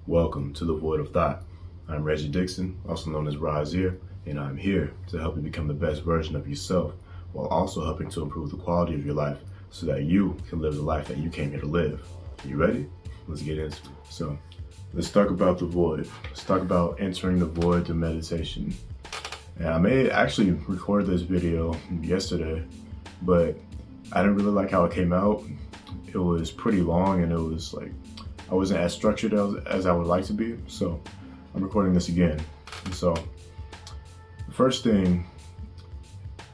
Welcome to the Void of Thought. I'm Reggie Dixon, also known as Razir, and I'm here to help you become the best version of yourself while also helping to improve the quality of your life so that you can live the life that you came here to live. You ready? Let's get into it. So, let's talk about the void. Let's talk about entering the void through meditation. And I may actually record this video yesterday, but I didn't really like how it came out. It was pretty long and it was like, I wasn't as structured as I would like to be, so I'm recording this again. And so the first thing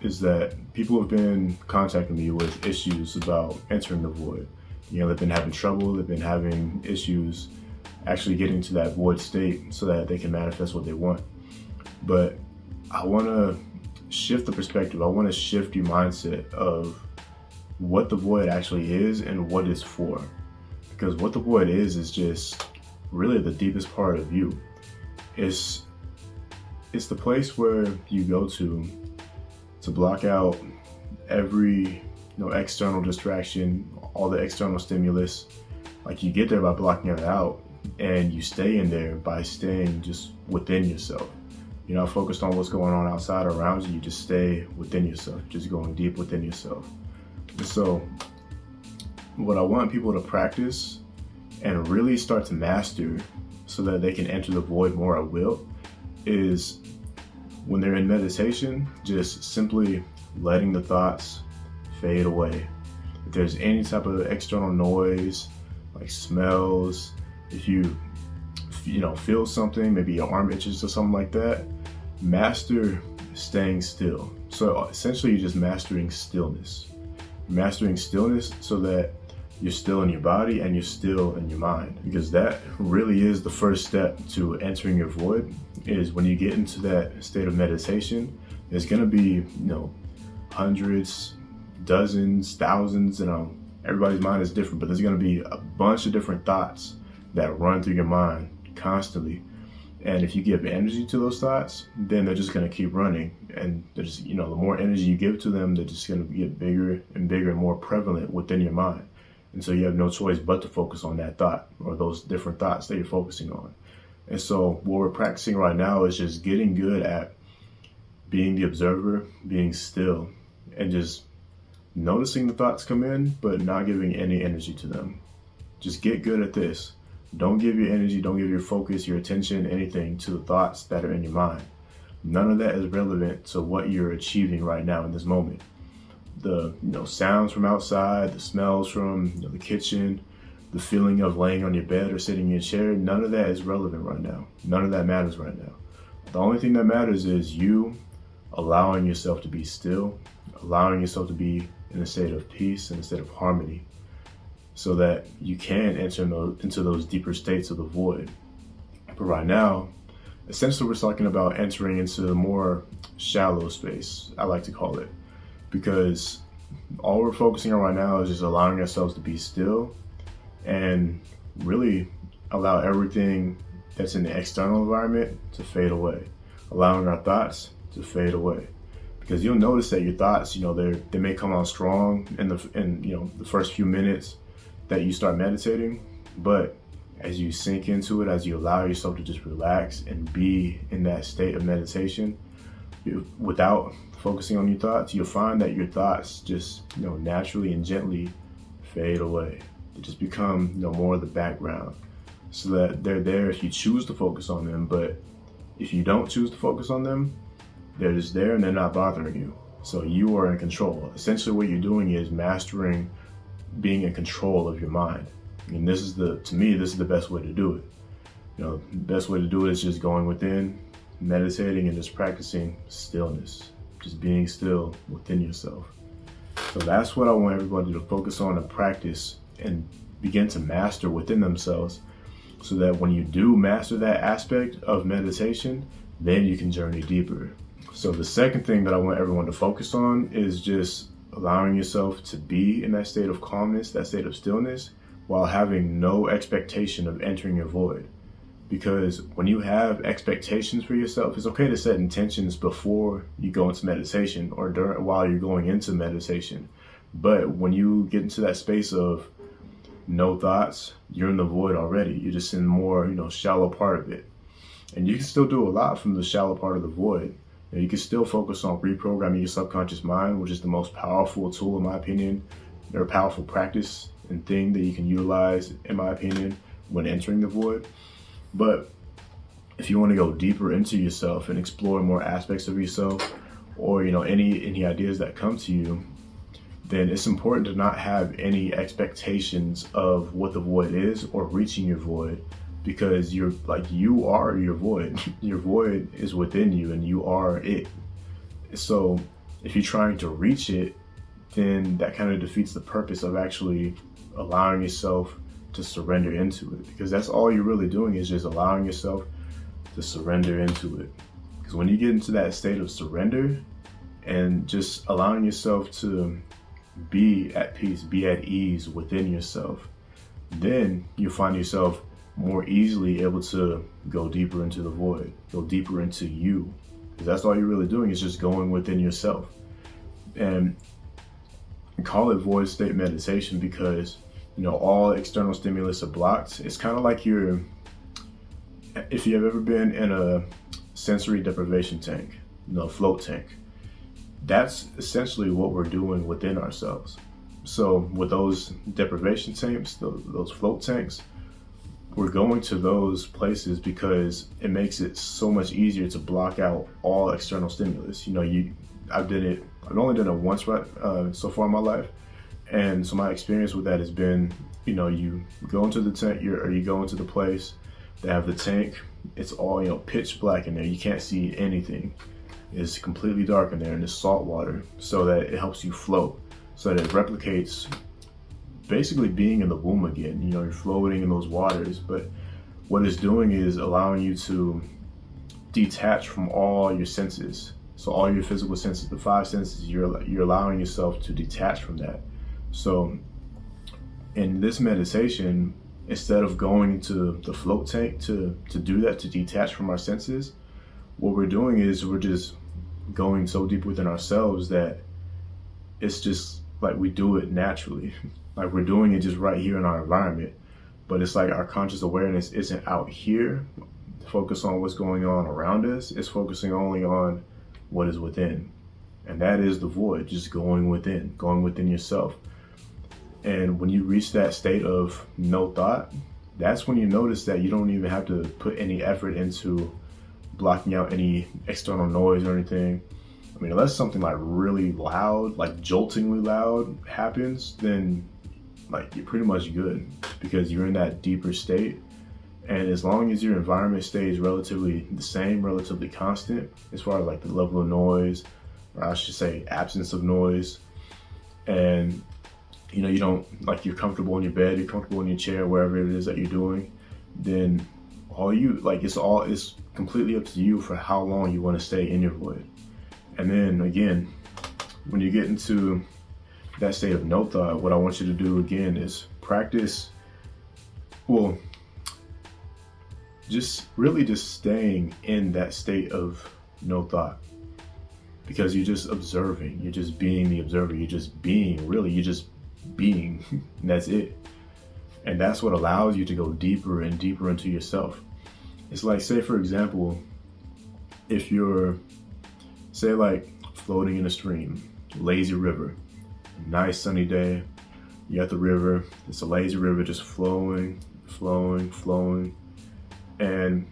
is that people have been contacting me with issues about entering the void. You know, they've been having trouble, they've been having issues actually getting to that void state so that they can manifest what they want. But I want to shift the perspective. I want to shift your mindset of what the void actually is and what it's for. Because what the void is just really the deepest part of you. It's the place where you go to block out every external distraction, all the external stimulus. Like, you get there by blocking it out, and you stay in there by staying just within yourself. You're not focused on what's going on outside or around you. You just stay within yourself, just going deep within yourself. And so what I want people to practice and really start to master so that they can enter the void more at will is when they're in meditation, just simply letting the thoughts fade away. If there's any type of external noise, like smells, if you feel something, maybe your arm itches or something like that, master staying still. So essentially you're just mastering stillness. Mastering stillness so that you're still in your body and you're still in your mind, because that really is the first step to entering your void. Is when you get into that state of meditation, there's going to be hundreds, dozens, thousands, everybody's mind is different, but there's going to be a bunch of different thoughts that run through your mind constantly. And if you give energy to those thoughts, then they're just going to keep running. And they're just, the more energy you give to them, they're just going to get bigger and bigger and more prevalent within your mind. And so you have no choice but to focus on that thought or those different thoughts that you're focusing on. And so what we're practicing right now is just getting good at being the observer, being still, and just noticing the thoughts come in, but not giving any energy to them. Just get good at this. Don't give your energy, don't give your focus, your attention, anything to the thoughts that are in your mind. None of that is relevant to what you're achieving right now in this moment. The sounds from outside, the smells from the kitchen, the feeling of laying on your bed or sitting in your chair, none of that is relevant right now. None of that matters right now. The only thing that matters is you allowing yourself to be still, allowing yourself to be in a state of peace and a state of harmony, so that you can enter into those deeper states of the void. But right now, essentially we're talking about entering into the more shallow space, I like to call it, because all we're focusing on right now is just allowing ourselves to be still and really allow everything that's in the external environment to fade away, allowing our thoughts to fade away. Because you'll notice that your thoughts, they may come on strong in the first few minutes that you start meditating, but as you sink into it, as you allow yourself to just relax and be in that state of meditation, without focusing on your thoughts, you'll find that your thoughts just naturally and gently fade away. They just become more of the background, so that they're there if you choose to focus on them. But if you don't choose to focus on them, they're just there and they're not bothering you. So you are in control. Essentially what you're doing is mastering being in control of your mind. And to me, this is the best way to do it. The best way to do it is just going within, meditating, and just practicing stillness, just being still within yourself. So that's what I want everybody to focus on and practice and begin to master within themselves, so that when you do master that aspect of meditation, then you can journey deeper. So the second thing that I want everyone to focus on is just allowing yourself to be in that state of calmness, that state of stillness, while having no expectation of entering your void. Because when you have expectations for yourself, it's okay to set intentions before you go into meditation or while you're going into meditation. But when you get into that space of no thoughts, you're in the void already. You're just in more, shallow part of it. And you can still do a lot from the shallow part of the void. You can still focus on reprogramming your subconscious mind, which is the most powerful tool, in my opinion. They're a powerful practice and thing that you can utilize, in my opinion, when entering the void. But if you want to go deeper into yourself and explore more aspects of yourself, or any ideas that come to you, then it's important to not have any expectations of what the void is or reaching your void, because you are your void. Your void is within you and you are it. So if you're trying to reach it, then that kind of defeats the purpose of actually allowing yourself to surrender into it, because that's all you're really doing, is just allowing yourself to surrender into it. Because when you get into that state of surrender and just allowing yourself to be at peace, be at ease within yourself, then you'll find yourself more easily able to go deeper into the void, go deeper into you. Because that's all you're really doing, is just going within yourself. And call it void state meditation because, all external stimulus are blocked. It's kind of like if you've ever been in a sensory deprivation tank, float tank. That's essentially what we're doing within ourselves. So with those deprivation tanks, those float tanks, we're going to those places because it makes it so much easier to block out all external stimulus. I've only done it once so far in my life. And so my experience with that has been, you go into the tank, you go into the place, they have the tank, it's all, pitch black in there. You can't see anything. It's completely dark in there, and it's salt water, so that it helps you float, so that it replicates basically being in the womb again. You're floating in those waters, but what it's doing is allowing you to detach from all your senses. So all your physical senses, the 5 senses, you're allowing yourself to detach from that. So in this meditation, instead of going to the float tank to do that, to detach from our senses, what we're doing is we're just going so deep within ourselves that it's just like we do it naturally. Like we're doing it just right here in our environment, but it's like our conscious awareness isn't out here, focus on what's going on around us. It's focusing only on what is within. And that is the void, just going within yourself. And when you reach that state of no thought, that's when you notice that you don't even have to put any effort into blocking out any external noise or anything. I mean, unless something like really loud, like joltingly loud happens, then like you're pretty much good, because you're in that deeper state. And as long as your environment stays relatively the same, relatively constant, as far as like the level of noise, or I should say absence of noise, and you don't, like, you're comfortable in your bed, you're comfortable in your chair, wherever it is that you're doing, then it's completely up to you for how long you want to stay in your void. And then again, when you get into that state of no thought, what I want you to do again is practice, just staying in that state of no thought, because you're just observing, you're just being the observer, you're just being, and that's it. And that's what allows you to go deeper and deeper into yourself. It's like, say for example, if you're, say, like floating in a stream, lazy river, nice sunny day, you're at the river, it's a lazy river just flowing. And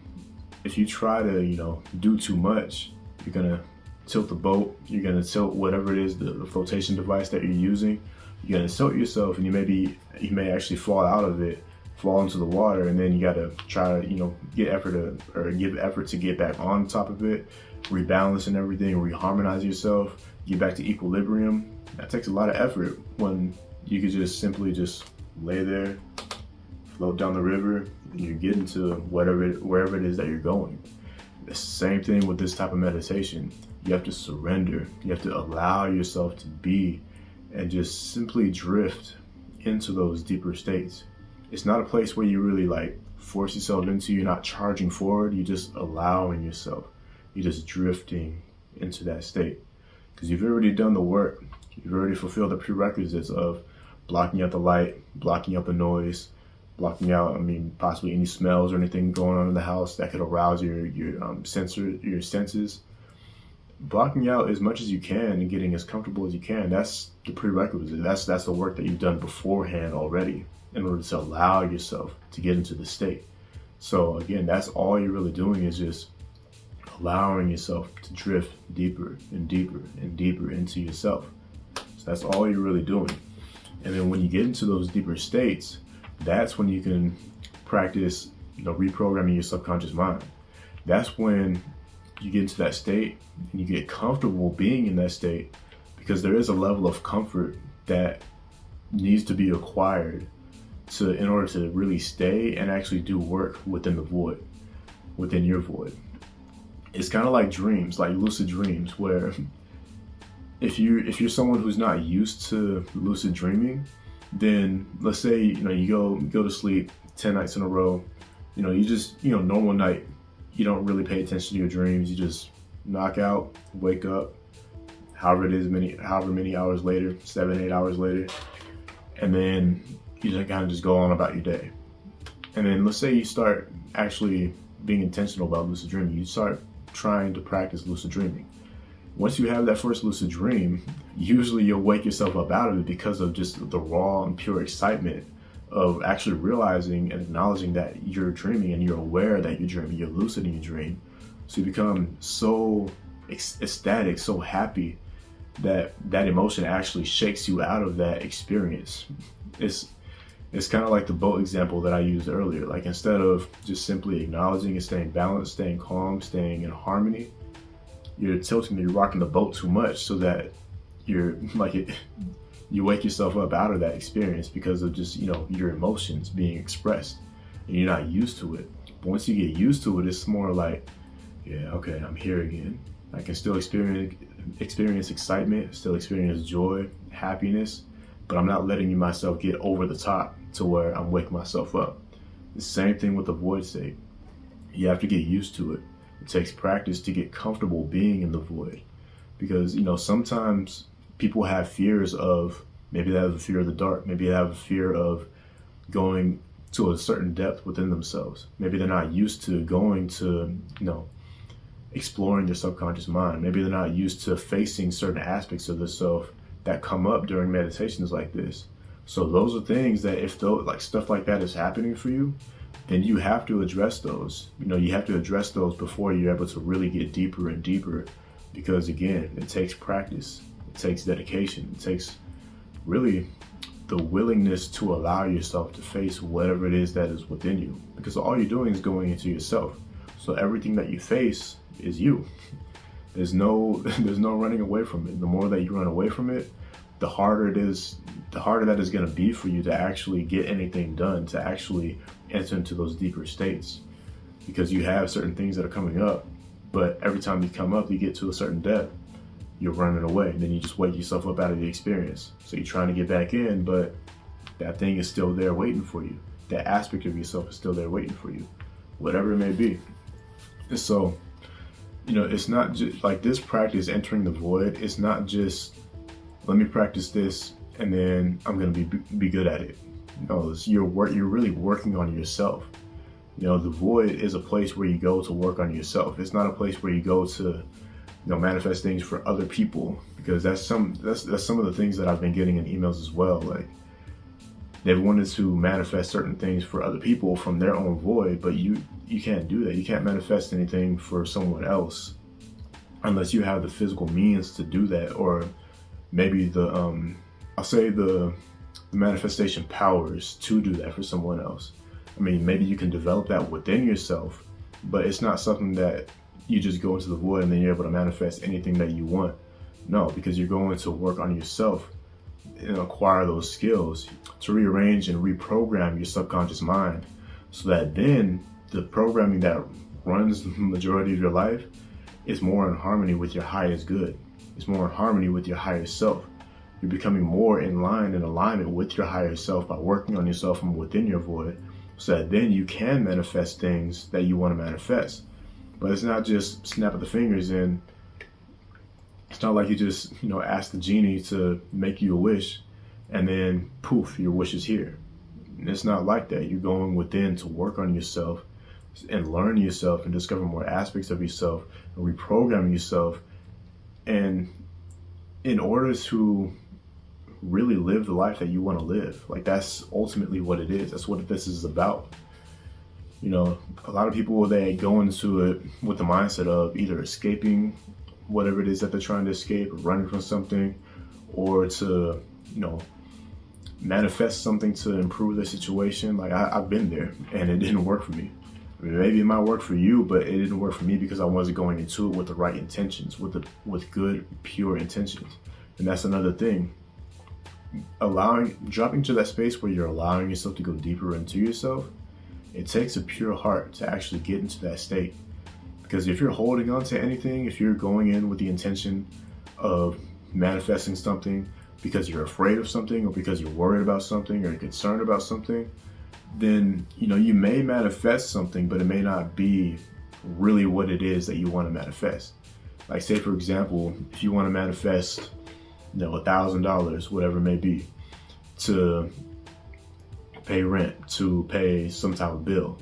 if you try to, do too much, you're gonna tilt the boat, you're gonna tilt whatever it is, the flotation device that you're using, you're gonna tilt yourself, and you may actually fall out of it, fall into the water, and then you gotta try to, give effort to get back on top of it, rebalance and everything, reharmonize yourself, get back to equilibrium. That takes a lot of effort when you could just simply lay there, float down the river, and you're getting to wherever it is that you're going. The same thing with this type of meditation. You have to surrender. You have to allow yourself to be and just simply drift into those deeper states. It's not a place where you really force yourself into. You're not charging forward. You're just allowing yourself. You're just drifting into that state, because you've already done the work. You've already fulfilled the prerequisites of blocking out the light, blocking out the noise, blocking out, possibly any smells or anything going on in the house that could arouse your senses. Blocking out as much as you can and getting as comfortable as you can. That's the prerequisite. That's the work that you've done beforehand already in order to allow yourself to get into the state. So again, that's all you're really doing, is just allowing yourself to drift deeper and deeper and deeper into yourself. So that's all you're really doing. And then when you get into those deeper states, that's when you can practice, reprogramming your subconscious mind. That's when you get into that state and you get comfortable being in that state, because there is a level of comfort that needs to be acquired in order to really stay and actually do work within the void, within your void. It's kind of like dreams, like lucid dreams, where if you're someone who's not used to lucid dreaming, then let's say you go to sleep 10 nights in a row, you just normal night, you don't really pay attention to your dreams, you just knock out, wake up, however many hours later, 7-8 hours later, and then you just kind of just go on about your day. And then let's say you start actually being intentional about lucid dreaming, you start trying to practice lucid dreaming. Once you have that first lucid dream, usually you'll wake yourself up out of it because of just the raw and pure excitement of actually realizing and acknowledging that you're dreaming, and you're aware that you're dreaming, you're lucid in your dream. So you become so ecstatic, so happy that emotion actually shakes you out of that experience. It's kind of like the boat example that I used earlier. Like, instead of just simply acknowledging and staying balanced, staying calm, staying in harmony, you're tilting, you're rocking the boat too much, so that you wake yourself up out of that experience because of just, your emotions being expressed, and you're not used to it. But once you get used to it, it's more like, yeah, okay, I'm here again. I can still experience excitement, still experience joy, happiness, but I'm not letting myself get over the top to where I'm waking myself up. The same thing with the void state. You have to get used to it. It takes practice to get comfortable being in the void, because sometimes people have fears of, maybe they have a fear of the dark, maybe they have a fear of going to a certain depth within themselves. Maybe they're not used to going to, exploring their subconscious mind. Maybe they're not used to facing certain aspects of the self that come up during meditations like this. So those are things that, if stuff like that is happening for you, then you have to address those. You have to address those before you're able to really get deeper and deeper, because again, it takes practice, it takes dedication, it takes really the willingness to allow yourself to face whatever it is that is within you, because all you're doing is going into yourself. So everything that you face is you. There's no running away from it. The more that you run away from it, the harder that is going to be for you to actually get anything done, to actually enter into those deeper states, because you have certain things that are coming up, but every time you come up, you get to a certain depth, you're running away, and then you just wake yourself up out of the experience. So you're trying to get back in, but that thing is still there waiting for you. That aspect of yourself is still there waiting for you, whatever it may be. And so, it's not just like this practice, entering the void. It's not just, let me practice this and then I'm going to be good at it. No, you're really working on yourself. The void is a place where you go to work on yourself. It's not a place where you go to, manifest things for other people, because that's some of the things that I've been getting in emails as well. Like, they've wanted to manifest certain things for other people from their own void, but you can't do that. You can't manifest anything for someone else unless you have the physical means to do that, or maybe the manifestation powers to do that for someone else. Maybe you can develop that within yourself, but it's not something that you just go into the void and then you're able to manifest anything that you want. No, because you're going to work on yourself and acquire those skills to rearrange and reprogram your subconscious mind, so that then the programming that runs the majority of your life is more in harmony with your highest good. It's more in harmony with your higher self. You're becoming more in line and alignment with your higher self by working on yourself from within your void, so that then you can manifest things that you want to manifest. But it's not just snap of the fingers, and it's not like you just, ask the genie to make you a wish and then poof, your wish is here. And it's not like that. You're going within to work on yourself and learn yourself and discover more aspects of yourself and reprogram yourself. And in order to really live the life that you want to live, like that's ultimately what it is. That's what this is about. You know, a lot of people, they go into it with the mindset of either escaping whatever it is that they're trying to escape, or running from something, or to, manifest something to improve their situation. Like I've been there and it didn't work for me. I mean, maybe it might work for you, but it didn't work for me because I wasn't going into it with the right intentions, with good, pure intentions. And that's another thing. Dropping to that space where you're allowing yourself to go deeper into yourself, it takes a pure heart to actually get into that state. Because if you're holding on to anything, if you're going in with the intention of manifesting something because you're afraid of something, or because you're worried about something, or you're concerned about something, then you may manifest something, but it may not be really what it is that you want to manifest. Like, say for example, if you want to manifest $1,000, whatever it may be, to pay rent, to pay some type of bill.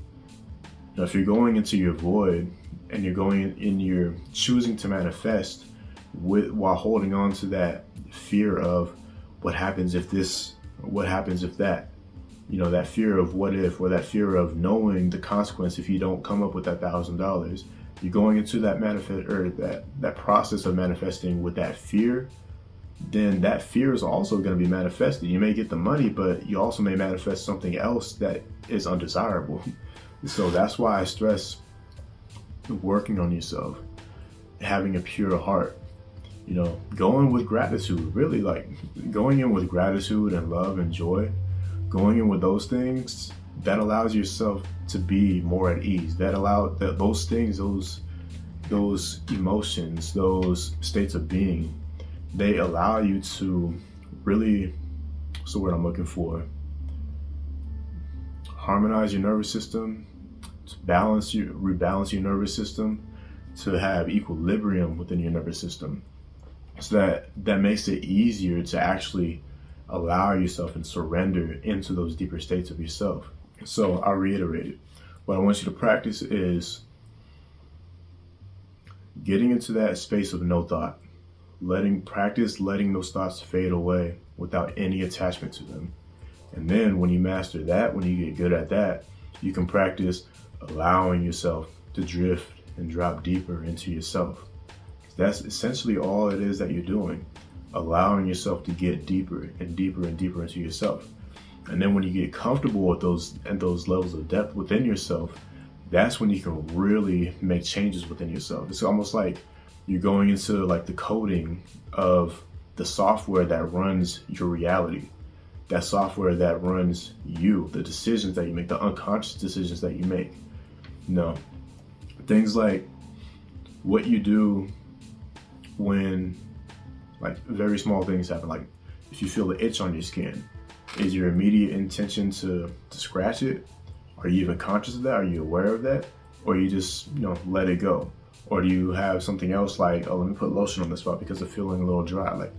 If you're going into your void and you're choosing to manifest while holding on to that fear of what happens if this, or what happens if that, that fear of what if, or that fear of knowing the consequence if you don't come up with that $1,000, you're going into that that process of manifesting with that fear. Then that fear is also going to be manifested. You may get the money, but you also may manifest something else that is undesirable. So that's why I stress working on yourself, having a pure heart, going with gratitude, really, like going in with gratitude and love and joy, going in with those things that allows yourself to be more at ease. Those things, those emotions, those states of being, they allow you to really, what's the word I'm looking for? Harmonize your nervous system, to rebalance your nervous system, to have equilibrium within your nervous system. So that makes it easier to actually allow yourself and surrender into those deeper states of yourself. So I'll reiterate it. What I want you to practice is getting into that space of no thought. Practice letting those thoughts fade away without any attachment to them. And then when you master that, when you get good at that, you can practice allowing yourself to drift and drop deeper into yourself. That's essentially all it is that you're doing, allowing yourself to get deeper and deeper and deeper into yourself. And then when you get comfortable with those levels of depth within yourself, that's when you can really make changes within yourself. It's almost like you're going into like the coding of the software that runs your reality, that software that runs you, the decisions that you make, the unconscious decisions that you make. Things like what you do when like very small things happen, like if you feel the itch on your skin, is your immediate intention to scratch it? Are you even conscious of that? Are you aware of that? Or you just, let it go? Or do you have something else like, oh, let me put lotion on this spot because I'm feeling a little dry? Like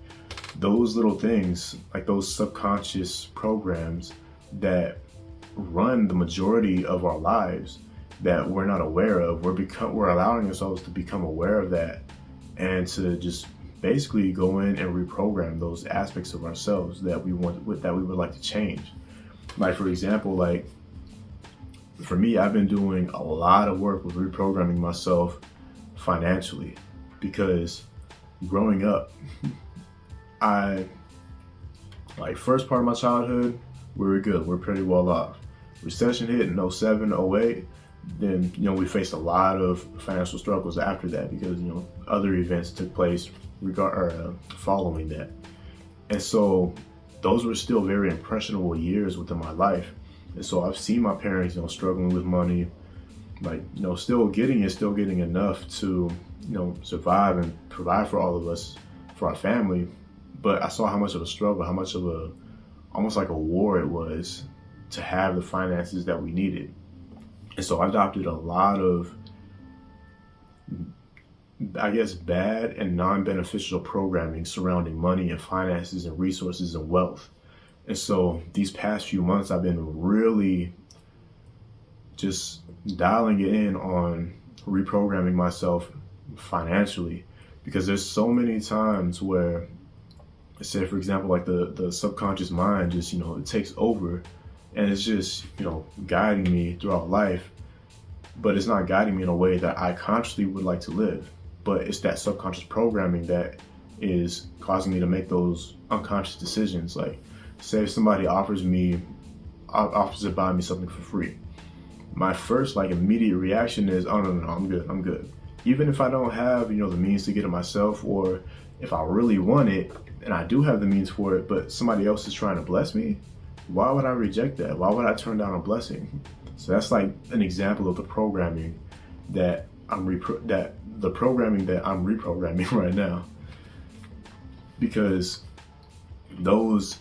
those little things, like those subconscious programs that run the majority of our lives that we're not aware of, we're allowing ourselves to become aware of that and to just basically go in and reprogram those aspects of ourselves that we would like to change. Like for example, like for me, I've been doing a lot of work with reprogramming myself financially, because growing up, first part of my childhood, we were good. We're pretty well off. Recession hit in 07, 08. Then, we faced a lot of financial struggles after that because, other events took place following that. And so those were still very impressionable years within my life. And so I've seen my parents, struggling with money, still getting enough to, survive and provide for all of us, for our family. But I saw how much of a struggle, how much of almost like a war it was to have the finances that we needed. And so I adopted a lot of, bad and non-beneficial programming surrounding money and finances and resources and wealth. And so these past few months, I've been really just dialing it in on reprogramming myself financially, because there's so many times where, say for example, like the subconscious mind just, it takes over, and it's just, guiding me throughout life, but it's not guiding me in a way that I consciously would like to live. But it's that subconscious programming that is causing me to make those unconscious decisions. Like, say if somebody offers to buy me something for free, my first immediate reaction is, oh no, I'm good. Even if I don't have, the means to get it myself, or if I really want it and I do have the means for it, but somebody else is trying to bless me, why would I reject that? Why would I turn down a blessing? So that's like an example of the programming that I'm reprogramming right now. Because those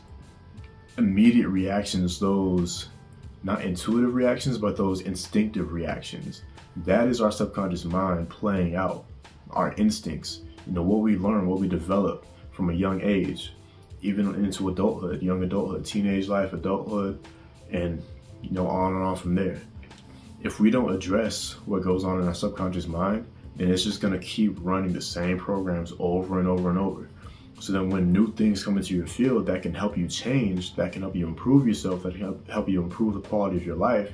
immediate reactions, those not intuitive reactions, but those instinctive reactions, that is our subconscious mind playing out our instincts, what we learn, what we develop from a young age, even into adulthood, young adulthood, teenage life, adulthood, and on and on from there. If we don't address what goes on in our subconscious mind, then it's just going to keep running the same programs over and over and over. So then when new things come into your field that can help you change, that can help you improve yourself, that can help you improve the quality of your life,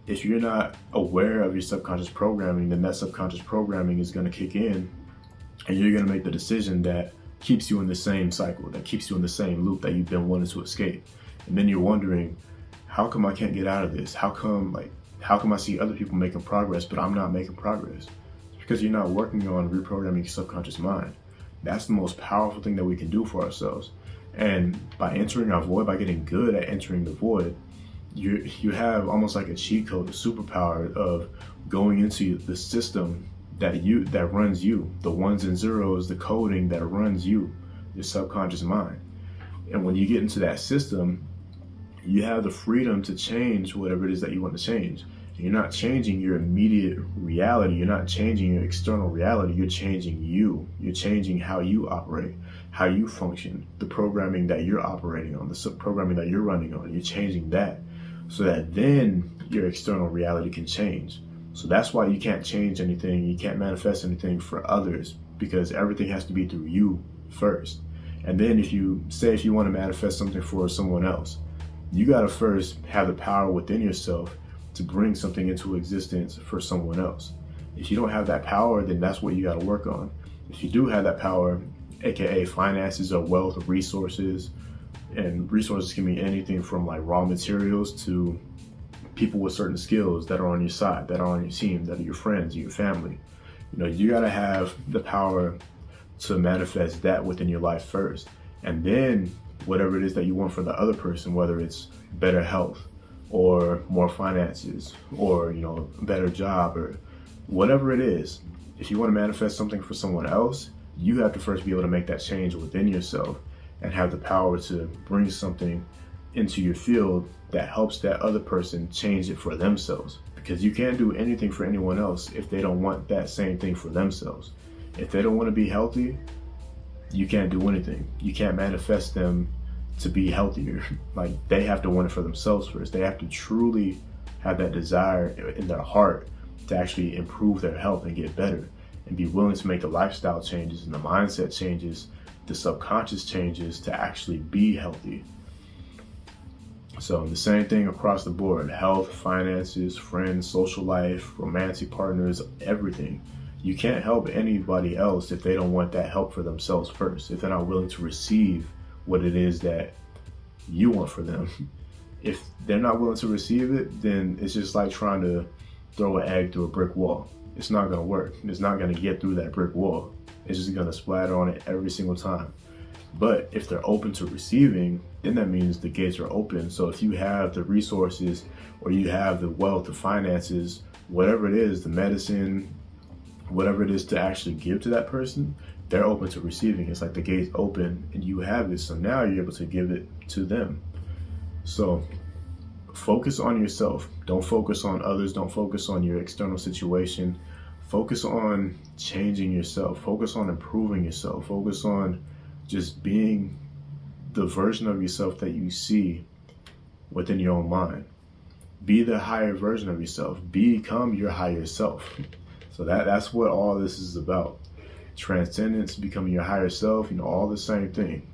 if you're not aware of your subconscious programming, then that subconscious programming is going to kick in, and you're going to make the decision that keeps you in the same cycle, that keeps you in the same loop that you've been wanting to escape. And then you're wondering, how come I can't get out of this? How come I see other people making progress, but I'm not making progress? It's because you're not working on reprogramming your subconscious mind. That's the most powerful thing that we can do for ourselves. And by entering our void, by getting good at entering the void, you have almost like a cheat code, a superpower of going into the system that runs you, the ones and zeros, the coding that runs you, your subconscious mind. And when you get into that system, you have the freedom to change whatever it is that you want to change. You're not changing your immediate reality. You're not changing your external reality. You're changing you. You're changing how you operate, how you function, the programming that you're operating on, the programming that you're running on. You're changing that so that then your external reality can change. So that's why you can't change anything. You can't manifest anything for others, because everything has to be through you first. And then if you want to manifest something for someone else, you got to first have the power within yourself to bring something into existence for someone else. If you don't have that power, then that's what you got to work on. If you do have that power, aka finances or wealth or resources, and resources can be anything from like raw materials to people with certain skills that are on your side, that are on your team, that are your friends, your family. You got to have the power to manifest that within your life first. And then whatever it is that you want for the other person, whether it's better health or more finances or, a better job or whatever it is, if you want to manifest something for someone else, you have to first be able to make that change within yourself and have the power to bring something into your field that helps that other person change it for themselves. Because you can't do anything for anyone else if they don't want that same thing for themselves. If they don't want to be healthy, you can't do anything. You can't manifest them to be healthier. Like, they have to want it for themselves first. They have to truly have that desire in their heart to actually improve their health and get better, and be willing to make the lifestyle changes and the mindset changes, the subconscious changes to actually be healthy. So the same thing across the board: health, finances, friends, social life, romantic partners, everything. You can't help anybody else if they don't want that help for themselves first, if they're not willing to receive what it is that you want for them. If they're not willing to receive it, then it's just like trying to throw an egg through a brick wall. It's not going to work. It's not going to get through that brick wall. It's just going to splatter on it every single time. But if they're open to receiving, then that means the gates are open. So if you have the resources, or you have the wealth, the finances, whatever it is, the medicine, whatever it is to actually give to that person, they're open to receiving. It's like the gates open and you have it. So now you're able to give it to them. So focus on yourself. Don't focus on others. Don't focus on your external situation. Focus on changing yourself. Focus on improving yourself. Focus on just being the version of yourself that you see within your own mind. Be the higher version of yourself. Become your higher self. So that's what all this is about. Transcendence, becoming your higher self, all the same thing.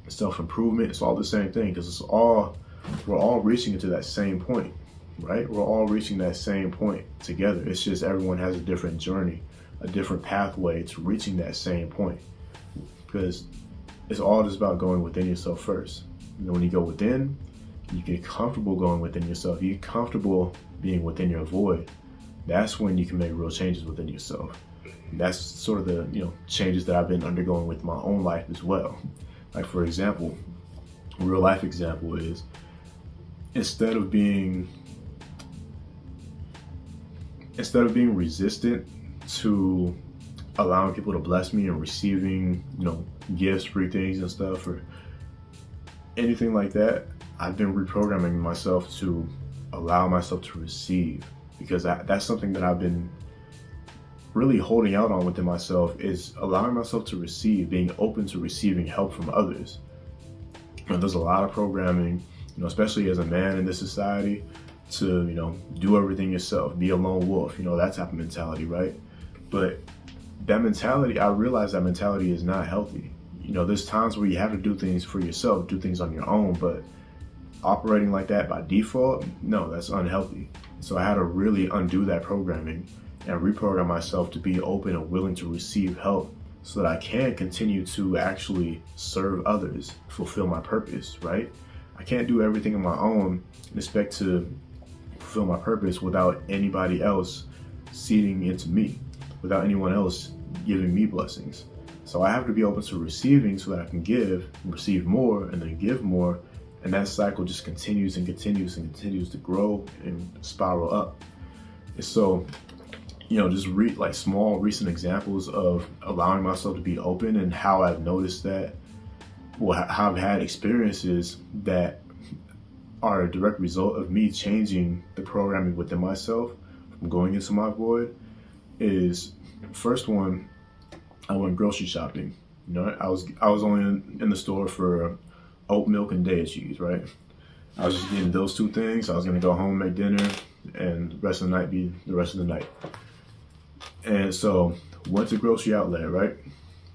Self-improvement, it's all the same thing, because we're all reaching into that same point, right? We're all reaching that same point together. It's just everyone has a different journey, a different pathway to reaching that same point, because it's all just about going within yourself first. When you go within, you get comfortable going within yourself. You get comfortable being within your void. That's when you can make real changes within yourself. And that's sort of the changes that I've been undergoing with my own life as well. Like, for example, a real life example is, instead of being resistant to allowing people to bless me and receiving gifts, free things and stuff, or anything like that, I've been reprogramming myself to allow myself to receive, because that's something that I've been really holding out on within myself, is allowing myself to receive, being open to receiving help from others. And there's a lot of programming, especially as a man in this society, to do everything yourself, be a lone wolf, that type of mentality, right? But that mentality, I realize that mentality is not healthy. There's times where you have to do things for yourself, do things on your own, but operating like that by default, no, that's unhealthy. So I had to really undo that programming and reprogram myself to be open and willing to receive help, so that I can continue to actually serve others, fulfill my purpose, right? I can't do everything on my own and expect to fulfill my purpose without anybody else seeding into me, without anyone else giving me blessings. So I have to be open to receiving, so that I can give, receive more, and then give more. And that cycle just continues and continues and continues to grow and spiral up. And so, just read like small recent examples of allowing myself to be open, and how I've noticed that, how I've had experiences that are a direct result of me changing the programming within myself from going into my void. Is, first one, I went grocery shopping. I was only in the store for oat milk and day cheese, right? I was just getting those two things. I was gonna go home, make dinner, and the rest of the night be the rest of the night. And so went to grocery outlet, right?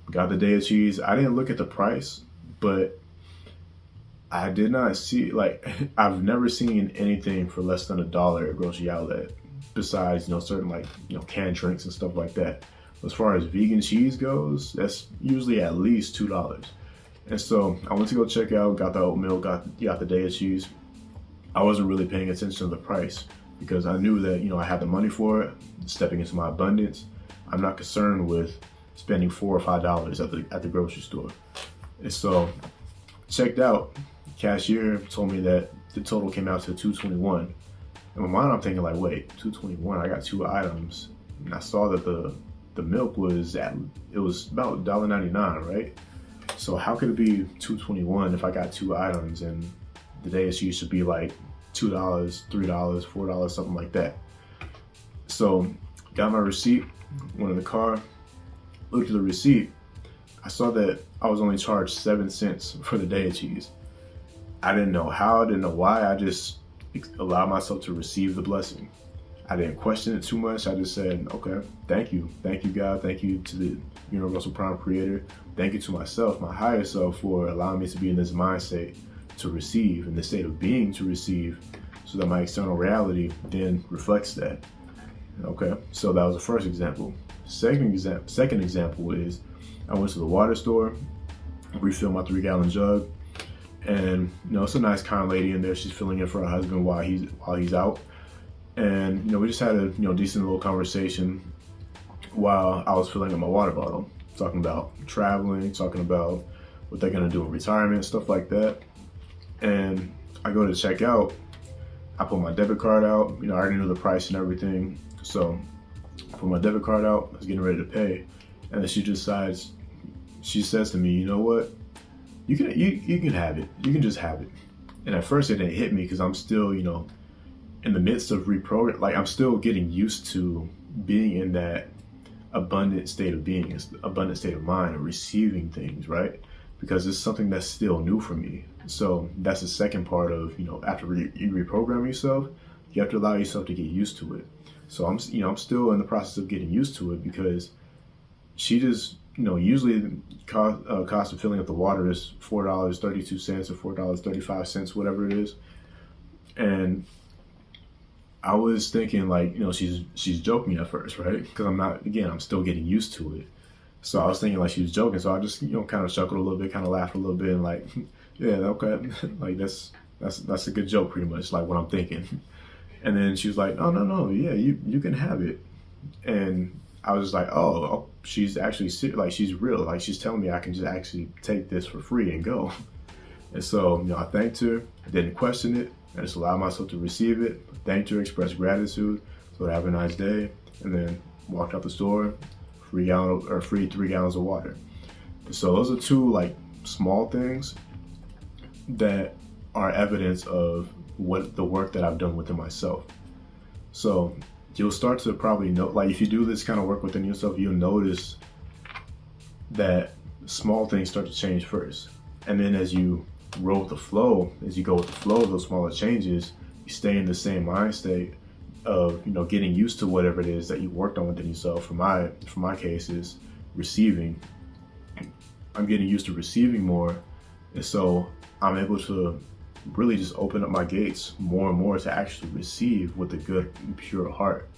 Got the day cheese. I didn't look at the price, but I did not see, I've never seen anything for less than $1 at grocery outlet, besides, certain canned drinks and stuff like that. As far as vegan cheese goes, that's usually at least $2. And so I went to go check out, got the oat milk, got the day cheese. I wasn't really paying attention to the price, because I knew that, I had the money for it, stepping into my abundance. I'm not concerned with spending $4 or $5 at the grocery store. And so checked out, cashier told me that the total came out to $2.21. In my mind, I'm thinking wait, $2.21, I got 2 items. And I saw that the milk was about $1.99, right? So how could it be $2.21 if I got 2 items, and the day cheese should be like $2, $3, $4, something like that? So got my receipt, went in the car, looked at the receipt. I saw that I was only charged 7 cents for the day cheese. I didn't know how, I didn't know why. I just allowed myself to receive the blessing. I didn't question it too much. I just said, okay, thank you. Thank you, God. Thank you to the Universal Prime Creator. Thank you to myself, my higher self, for allowing me to be in this mindset to receive, in the state of being to receive, so that my external reality then reflects that. Okay, so that was the first example. Second example is, I went to the water store, refilled my 3-gallon jug, and it's a nice, kind lady in there. She's filling in for her husband while he's out. And we just had a decent little conversation while I was filling up my water bottle, talking about traveling, talking about what they're gonna do in retirement, stuff like that. And I go to check out, I put my debit card out. I already knew the price and everything, so I put my debit card out. I was getting ready to pay, and then she says to me, "You know what? You can have it. You can just have it." And at first it didn't hit me, because I'm still in the midst of reprogram, I'm still getting used to being in that abundant state of being, abundant state of mind, and receiving things, right? because it's something that's still new for me. So that's the second part of, after you reprogram yourself, you have to allow yourself to get used to it. So I'm still in the process of getting used to it, because she just, usually the cost of filling up the water is $4.32 or $4.35, whatever it is. And I was thinking, like, she's joking at first, right? Because I'm still getting used to it. So I was thinking like she was joking. So I just, kind of chuckled a little bit, kind of laughed a little bit, and like, yeah, okay, like that's a good joke, pretty much, like what I'm thinking. And then she was like, no, yeah, you can have it. And I was just like, oh, she's actually like, she's real. Like, she's telling me I can just actually take this for free and go. And so, I thanked her. I didn't question it. I just allowed myself to receive it. Thanked her, expressed gratitude. So have a nice day. And then walked out the store, free 3 gallons of water. So those are two like small things that are evidence of what the work that I've done within myself. So you'll start to probably know, like, if you do this kind of work within yourself, you'll notice that small things start to change first. And then as you roll with the flow, as you go with the flow of those smaller changes, you stay in the same mind state of, getting used to whatever it is that you worked on within yourself. For my case is receiving. I'm getting used to receiving more. And so I'm able to really just open up my gates more and more to actually receive with a good and pure heart.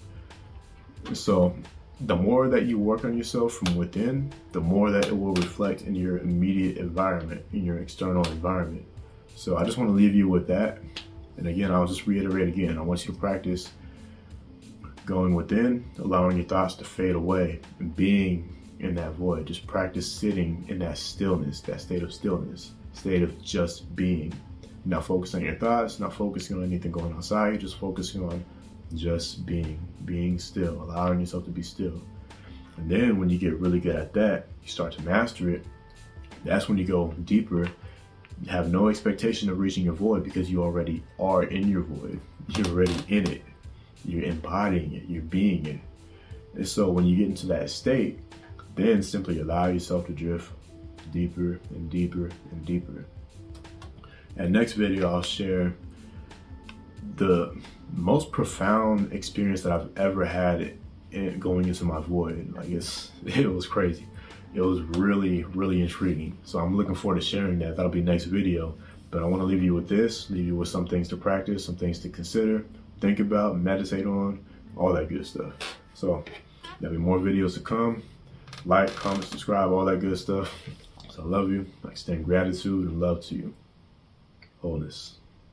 And so the more that you work on yourself from within, the more that it will reflect in your immediate environment, in your external environment. So I just want to leave you with that. And again, I'll just reiterate again, I want you to practice going within, allowing your thoughts to fade away, and being in that void. Just practice sitting in that stillness, that state of stillness, state of just being. Not focusing on your thoughts, not focusing on anything going outside, just focusing on just being still, allowing yourself to be still. And then when you get really good at that, you start to master it. That's when you go deeper. You have no expectation of reaching your void, because you already are in your void. You're already in it. You're embodying it. You're being it. And so when you get into that state, then simply allow yourself to drift deeper and deeper and deeper. And next video, I'll share the most profound experience that I've ever had in going into my void. Like, it was crazy. It was really, really intriguing. So I'm looking forward to sharing that. That'll be next video. But I want to leave you with this, leave you with some things to practice, some things to consider, think about, meditate on, all that good stuff. So there'll be more videos to come. Like, comment, subscribe, all that good stuff. So I love you. I extend gratitude and love to you. Wholeness.